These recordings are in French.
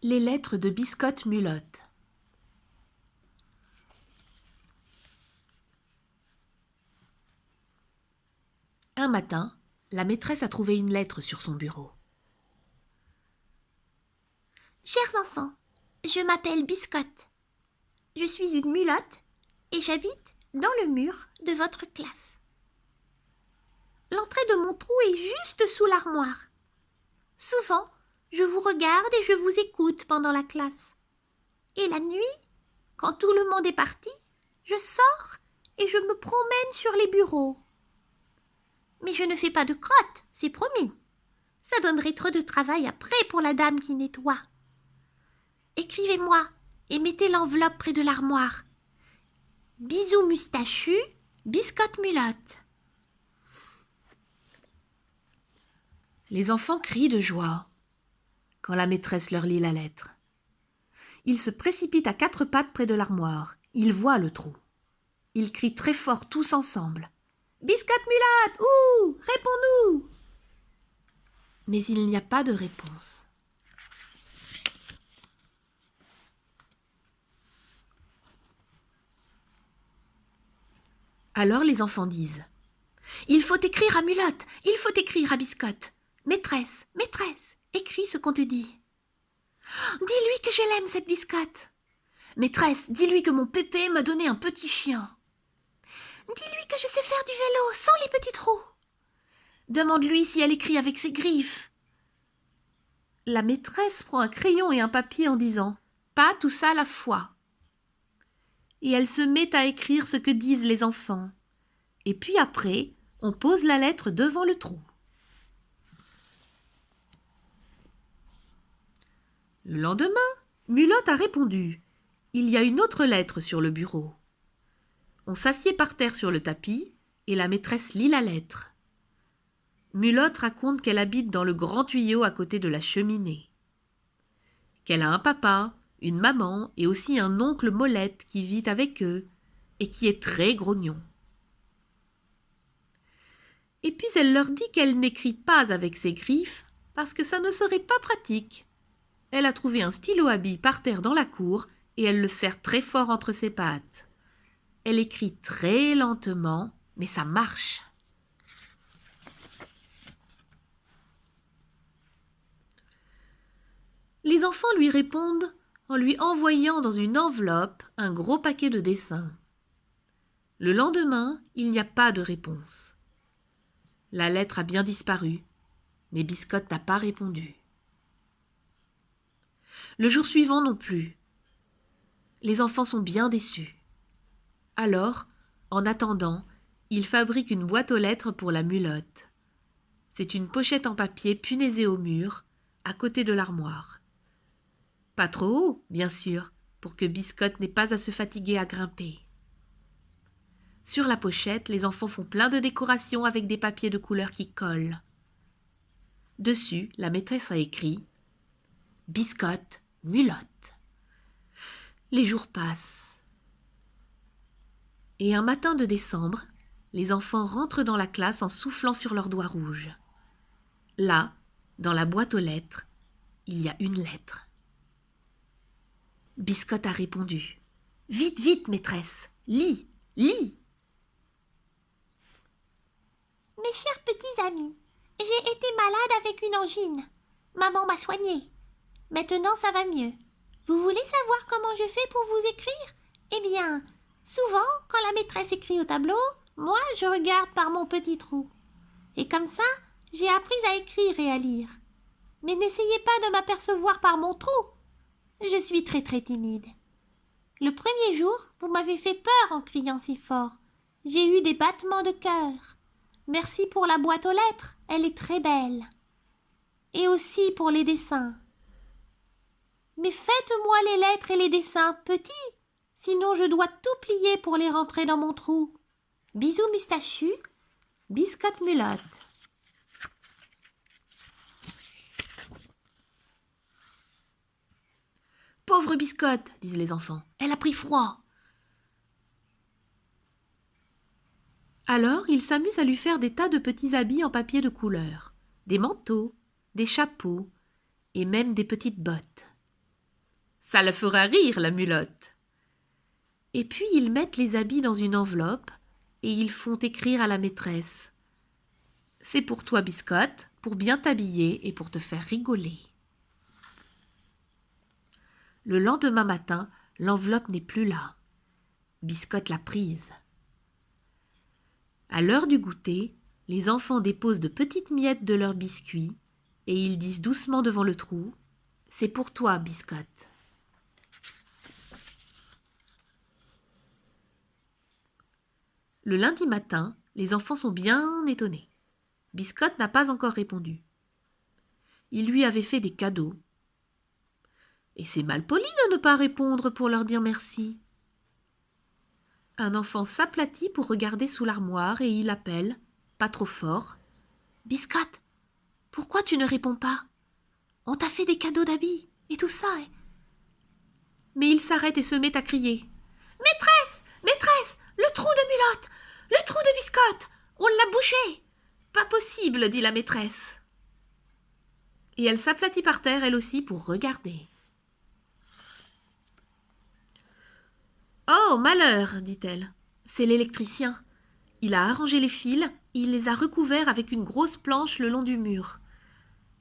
Les lettres de Biscotte-Mulotte. Un matin, la maîtresse a trouvé une lettre sur son bureau. Chers enfants, je m'appelle Biscotte. Je suis une mulotte et j'habite dans le mur de votre classe. L'entrée de mon trou est juste sous l'armoire. Souvent, je vous regarde et je vous écoute pendant la classe. Et la nuit, quand tout le monde est parti, je sors et je me promène sur les bureaux. Mais je ne fais pas de crotte, c'est promis. Ça donnerait trop de travail après pour la dame qui nettoie. Écrivez-moi et mettez l'enveloppe près de l'armoire. Bisous mustachus, Biscotte-Mulotte. Les enfants crient de joie quand la maîtresse leur lit la lettre. Ils se précipitent à quatre pattes près de l'armoire. Ils voient le trou. Ils crient très fort tous ensemble. « Biscotte-Mulotte, ouh, réponds-nous !» Mais il n'y a pas de réponse. Alors les enfants disent « Il faut écrire à Mulotte, il faut écrire à Biscotte. Maîtresse, maîtresse, écris ce qu'on te dit. » « Dis-lui que je l'aime, cette Biscotte. »« Maîtresse, dis-lui que mon pépé m'a donné un petit chien. »« Dis-lui que je sais faire du vélo sans les petits trous. »« Demande-lui si elle écrit avec ses griffes. » La maîtresse prend un crayon et un papier en disant « Pas tout ça à la fois. » Et elle se met à écrire ce que disent les enfants. Et puis après, on pose la lettre devant le trou. Le lendemain, Mulotte a répondu. Il y a une autre lettre sur le bureau. On s'assied par terre sur le tapis et la maîtresse lit la lettre. Mulotte raconte qu'elle habite dans le grand tuyau à côté de la cheminée. Qu'elle a un papa, une maman et aussi un oncle Molette qui vit avec eux et qui est très grognon. Et puis elle leur dit qu'elle n'écrit pas avec ses griffes parce que ça ne serait pas pratique. Elle a trouvé un stylo à billes par terre dans la cour et elle le serre très fort entre ses pattes. Elle écrit très lentement, mais ça marche. Les enfants lui répondent en lui envoyant dans une enveloppe un gros paquet de dessins. Le lendemain, il n'y a pas de réponse. La lettre a bien disparu, mais Biscotte n'a pas répondu. Le jour suivant non plus. Les enfants sont bien déçus. Alors, en attendant, ils fabriquent une boîte aux lettres pour la Mulotte. C'est une pochette en papier punaisée au mur, à côté de l'armoire. Pas trop haut, bien sûr, pour que Biscotte n'ait pas à se fatiguer à grimper. Sur la pochette, les enfants font plein de décorations avec des papiers de couleur qui collent. Dessus, la maîtresse a écrit « Biscotte-Mulotte ». Les jours passent. Et un matin de décembre, les enfants rentrent dans la classe en soufflant sur leurs doigts rouges. Là, dans la boîte aux lettres, il y a une lettre. Biscotte a répondu. « Vite, vite, maîtresse, lis, lis !» Mes chers petits amis, j'ai été malade avec une angine. Maman m'a soignée. Maintenant, ça va mieux. Vous voulez savoir comment je fais pour vous écrire? Eh bien, souvent, quand la maîtresse écrit au tableau, moi, je regarde par mon petit trou. Et comme ça, j'ai appris à écrire et à lire. Mais n'essayez pas de m'apercevoir par mon trou. Je suis très très timide. Le premier jour, vous m'avez fait peur en criant si fort. J'ai eu des battements de cœur. Merci pour la boîte aux lettres, elle est très belle. Et aussi pour les dessins. Mais faites-moi les lettres et les dessins petits, sinon je dois tout plier pour les rentrer dans mon trou. Bisous mustachus, Biscotte-Mulotte. Pauvre Biscotte, disent les enfants, elle a pris froid. Alors, ils s'amusent à lui faire des tas de petits habits en papier de couleur, des manteaux, des chapeaux et même des petites bottes. Ça le fera rire, la Mulotte. Et puis ils mettent les habits dans une enveloppe et ils font écrire à la maîtresse. C'est pour toi, Biscotte, pour bien t'habiller et pour te faire rigoler. Le lendemain matin, l'enveloppe n'est plus là. Biscotte l'a prise. À l'heure du goûter, les enfants déposent de petites miettes de leurs biscuits et ils disent doucement devant le trou « C'est pour toi, Biscotte ». Le lundi matin, les enfants sont bien étonnés. Biscotte n'a pas encore répondu. Il lui avait fait des cadeaux. Et c'est malpoli de ne pas répondre pour leur dire merci. Un enfant s'aplatit pour regarder sous l'armoire et il appelle, pas trop fort, « Biscotte, pourquoi tu ne réponds pas? On t'a fait des cadeaux d'habits et tout ça. » Mais il s'arrête et se met à crier, « Maîtresse, maîtresse, le trou de Mulotte, le trou de Biscotte, on l'a bouché. » « Pas possible, dit la maîtresse. Et elle s'aplatit par terre elle aussi pour regarder. « Oh, malheur, dit-elle, c'est l'électricien. Il a arrangé les fils, il les a recouverts avec une grosse planche le long du mur,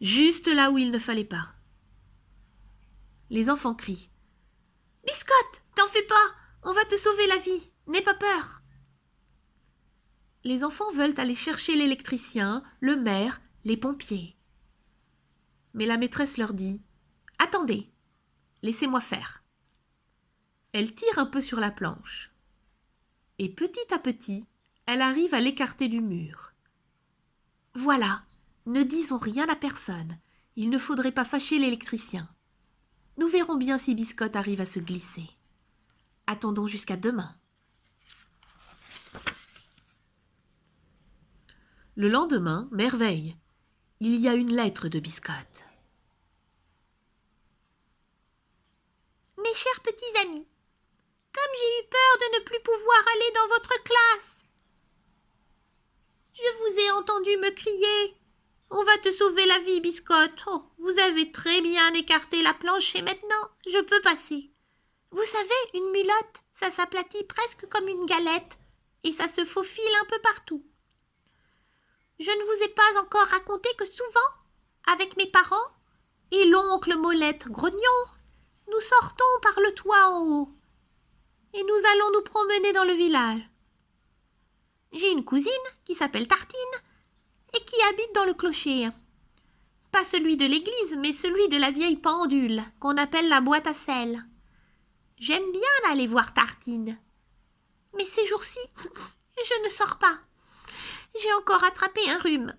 juste là où il ne fallait pas. » Les enfants crient. « Biscotte, t'en fais pas, on va te sauver la vie, n'aie pas peur. » Les enfants veulent aller chercher l'électricien, le maire, les pompiers. Mais la maîtresse leur dit « Attendez, laissez-moi faire. » Elle tire un peu sur la planche. Et petit à petit, elle arrive à l'écarter du mur. « Voilà, ne disons rien à personne. Il ne faudrait pas fâcher l'électricien. Nous verrons bien si Biscotte arrive à se glisser. Attendons jusqu'à demain. » Le lendemain, merveille, il y a une lettre de Biscotte. Mes chers petits amis, comme j'ai eu peur de ne plus pouvoir aller dans votre classe, je vous ai entendu me crier « On va te sauver la vie, Biscotte. Oh, vous avez très bien écarté la planche et maintenant, je peux passer. Vous savez, une mulotte, ça s'aplatit presque comme une galette et ça se faufile un peu partout. Je ne vous ai pas encore raconté que souvent, avec mes parents et l'oncle Molette Grognon, nous sortons par le toit en haut et nous allons nous promener dans le village. J'ai une cousine qui s'appelle Tartine et qui habite dans le clocher. Pas celui de l'église, mais celui de la vieille pendule qu'on appelle la boîte à sel. J'aime bien aller voir Tartine. Mais ces jours-ci, je ne sors pas. J'ai encore attrapé un rhume.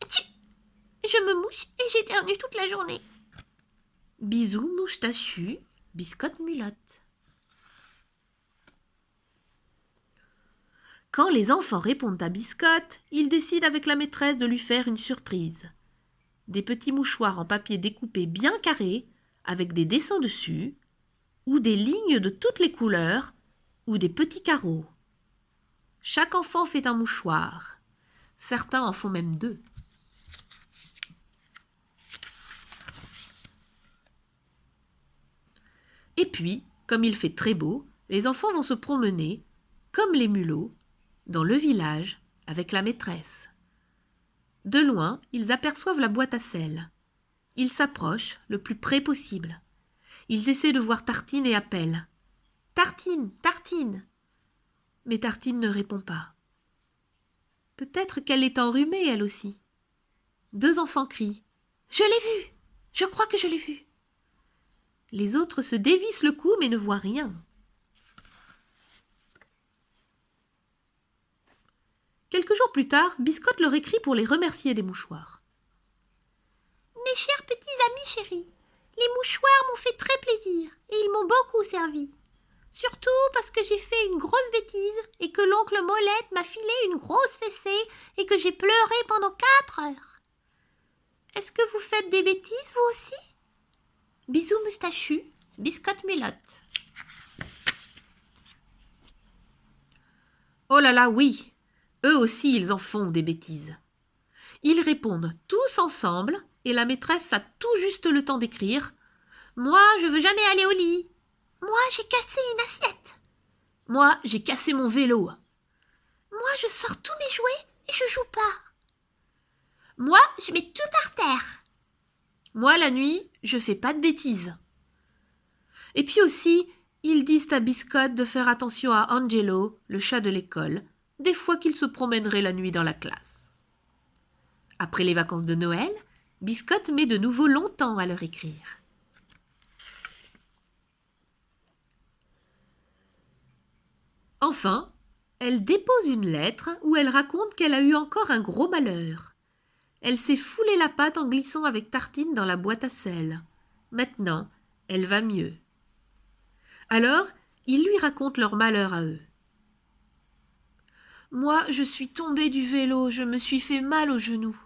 Tchit, je me mouche et j'éternue toute la journée. Bisous, moustachu, Biscotte Mulotte. Quand les enfants répondent à Biscotte, ils décident avec la maîtresse de lui faire une surprise. Des petits mouchoirs en papier découpé bien carrés, avec des dessins dessus, ou des lignes de toutes les couleurs, ou des petits carreaux. Chaque enfant fait un mouchoir. Certains en font même 2. Et puis, comme il fait très beau, les enfants vont se promener, comme les mulots, dans le village avec la maîtresse. De loin, ils aperçoivent la boîte à sel. Ils s'approchent le plus près possible. Ils essaient de voir Tartine et appellent « Tartine, Tartine !» Mais Tartine ne répond pas. Peut-être qu'elle est enrhumée, elle aussi. 2 enfants crient « Je l'ai vue! Je crois que je l'ai vue !» Les autres se dévissent le cou mais ne voient rien. Quelques jours plus tard, Biscotte leur écrit pour les remercier des mouchoirs. « Mes chers petits amis chéris, les mouchoirs m'ont fait très plaisir et ils m'ont beaucoup servi. Surtout parce que j'ai fait une grosse bêtise et que l'oncle Molette m'a filé une grosse fessée et que j'ai pleuré pendant 4 heures. Est-ce que vous faites des bêtises, vous aussi? Bisous moustachu, Biscotte Mulotte. » Oh là là, oui! Eux aussi, ils en font des bêtises. Ils répondent tous ensemble et la maîtresse a tout juste le temps d'écrire « Moi, je veux jamais aller au lit. Moi, j'ai cassé une assiette. Moi, j'ai cassé mon vélo. Moi, je sors tous mes jouets et je joue pas. Moi, Je mets tout par terre. Moi, la nuit, je fais pas de bêtises. Et puis aussi, ils disent à Biscotte de faire attention à Angelo, le chat de l'école, des fois qu'il se promènerait la nuit dans la classe. Après les vacances de Noël, Biscotte met de nouveau longtemps à leur écrire. Enfin, elle dépose une lettre où elle raconte qu'elle a eu encore un gros malheur. Elle s'est foulé la patte en glissant avec Tartine dans la boîte à sel. Maintenant, elle va mieux. Alors, ils lui racontent leur malheur à eux. Moi, je suis tombée du vélo, je me suis fait mal au genou.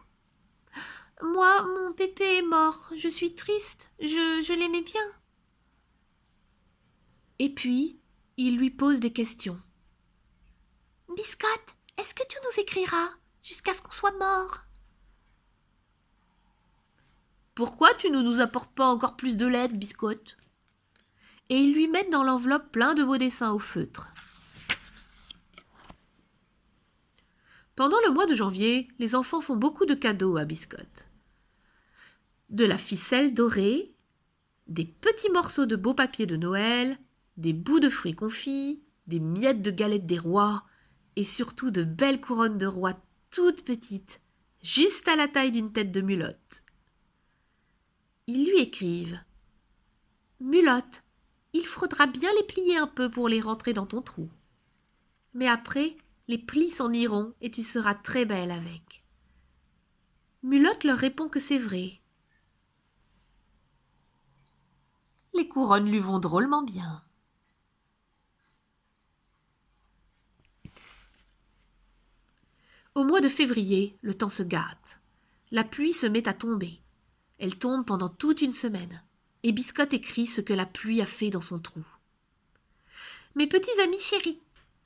Moi, mon pépé est mort, je suis triste, je l'aimais bien. Et puis, il lui pose des questions. Biscotte, est-ce que tu nous écriras jusqu'à ce qu'on soit mort? Pourquoi tu ne nous apportes pas encore plus de lettres, Biscotte? Et ils lui mettent dans l'enveloppe plein de beaux dessins au feutre. Pendant le mois de janvier, les enfants font beaucoup de cadeaux à Biscotte. De la ficelle dorée, des petits morceaux de beau papier de Noël, des bouts de fruits confits, des miettes de galettes des rois, et surtout de belles couronnes de rois toutes petites, juste à la taille d'une tête de mulotte. Ils lui écrivent « Mulotte, il faudra bien les plier un peu pour les rentrer dans ton trou. Mais après, les plis s'en iront et tu seras très belle avec. » Mulotte leur répond que c'est vrai. Les couronnes lui vont drôlement bien. Au mois de février, le temps se gâte. La pluie se met à tomber. Elle tombe pendant toute une semaine, et Biscotte écrit ce que la pluie a fait dans son trou. Mes petits amis chéris,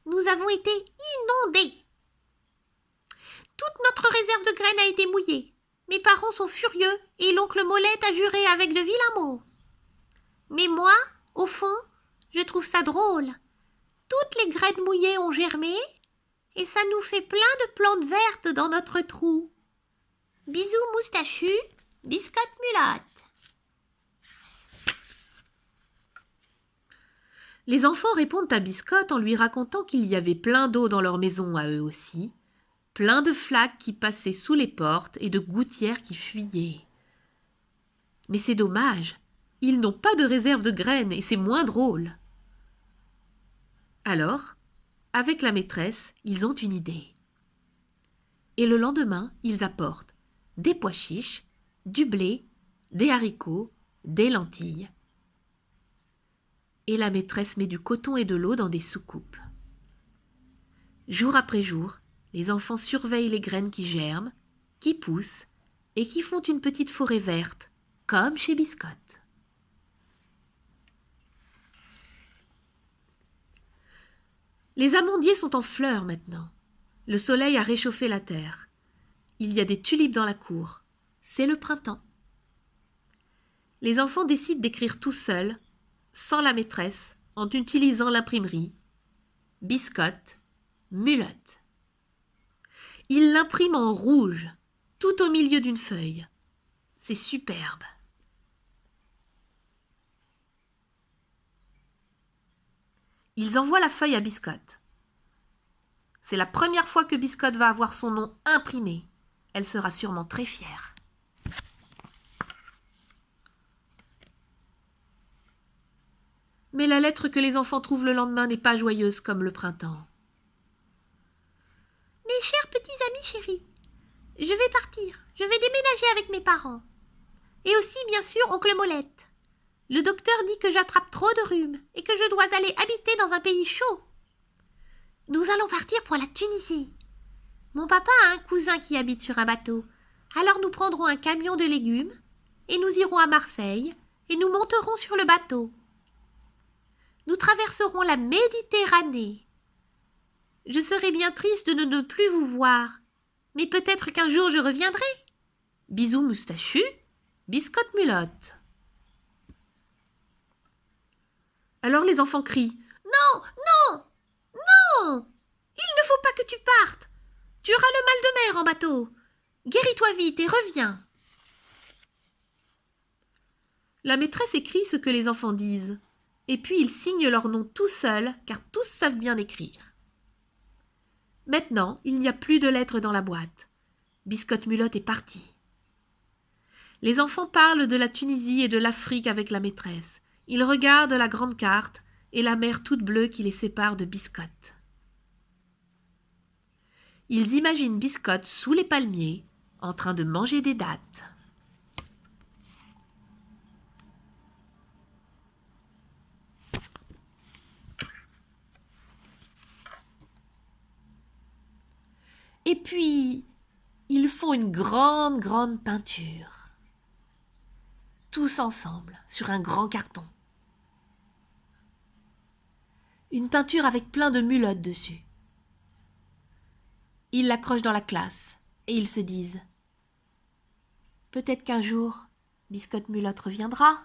nous avons été inondés. Toute notre réserve de graines a été mouillée. Mes parents sont furieux et l'oncle Molette a juré avec de vilains mots. Mais moi, au fond, je trouve ça drôle. Toutes les graines mouillées ont germé et ça nous fait plein de plantes vertes dans notre trou. Bisous moustachus, Biscotte Mulotte. Les enfants répondent à Biscotte en lui racontant qu'il y avait plein d'eau dans leur maison à eux aussi, plein de flaques qui passaient sous les portes et de gouttières qui fuyaient. Mais c'est dommage, ils n'ont pas de réserve de graines et c'est moins drôle. Alors, avec la maîtresse, ils ont une idée. Et le lendemain, ils apportent des pois chiches, du blé, des haricots, des lentilles. Et la maîtresse met du coton et de l'eau dans des soucoupes. Jour après jour, les enfants surveillent les graines qui germent, qui poussent et qui font une petite forêt verte, comme chez Biscotte. Les amandiers sont en fleurs maintenant. Le soleil a réchauffé la terre. Il y a des tulipes dans la cour. C'est le printemps. Les enfants décident d'écrire tout seuls, sans la maîtresse, en utilisant l'imprimerie. Biscotte, Mulotte. Ils l'impriment en rouge, tout au milieu d'une feuille. C'est superbe. Ils envoient la feuille à Biscotte. C'est la première fois que Biscotte va avoir son nom imprimé. Elle sera sûrement très fière. Mais la lettre que les enfants trouvent le lendemain n'est pas joyeuse comme le printemps. Mes chers petits amis chéris, je vais partir, je vais déménager avec mes parents. Et aussi, bien sûr, oncle Molette. Le docteur dit que j'attrape trop de rhume et que je dois aller habiter dans un pays chaud. Nous allons partir pour la Tunisie. Mon papa a un cousin qui habite sur un bateau. Alors nous prendrons un camion de légumes et nous irons à Marseille et nous monterons sur le bateau. Nous traverserons la Méditerranée. Je serai bien triste de ne plus vous voir, mais peut-être qu'un jour je reviendrai. Bisous moustachus, Biscotte Mulotte. Alors les enfants crient. Non, non, non! Il ne faut pas que tu partes. Tu auras le mal de mer en bateau. Guéris-toi vite et reviens. La maîtresse écrit ce que les enfants disent, et puis ils signent leur nom tout seuls, car tous savent bien écrire. Maintenant, il n'y a plus de lettres dans la boîte. Biscotte-Mulotte est partie. Les enfants parlent de la Tunisie et de l'Afrique avec la maîtresse. Ils regardent la grande carte et la mer toute bleue qui les sépare de Biscotte. Ils imaginent Biscotte sous les palmiers, en train de manger des dattes. Et puis, ils font une grande, grande peinture. Tous ensemble, sur un grand carton. Une peinture avec plein de mulottes dessus. Ils l'accrochent dans la classe et ils se disent « Peut-être qu'un jour, Biscotte-Mulotte reviendra ».